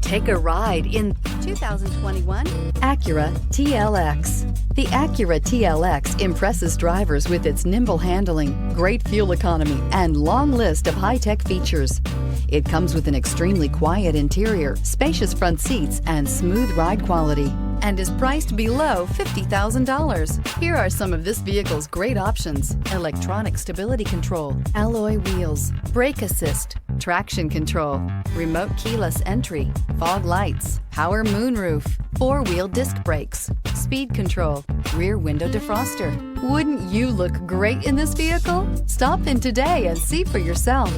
Take a ride in 2021 Acura TLX. The Acura TLX impresses drivers with its nimble handling, great fuel economy, and long list of high-tech features. It comes with an extremely quiet interior, spacious front seats, and smooth ride quality, and is priced below $50,000. Here are some of this vehicle's great options: electronic stability control, alloy wheels, brake assist, traction control, remote keyless entry, fog lights, power moonroof, four-wheel disc brakes, speed control, rear window defroster. Wouldn't you look great in this vehicle? Stop in today and see for yourself.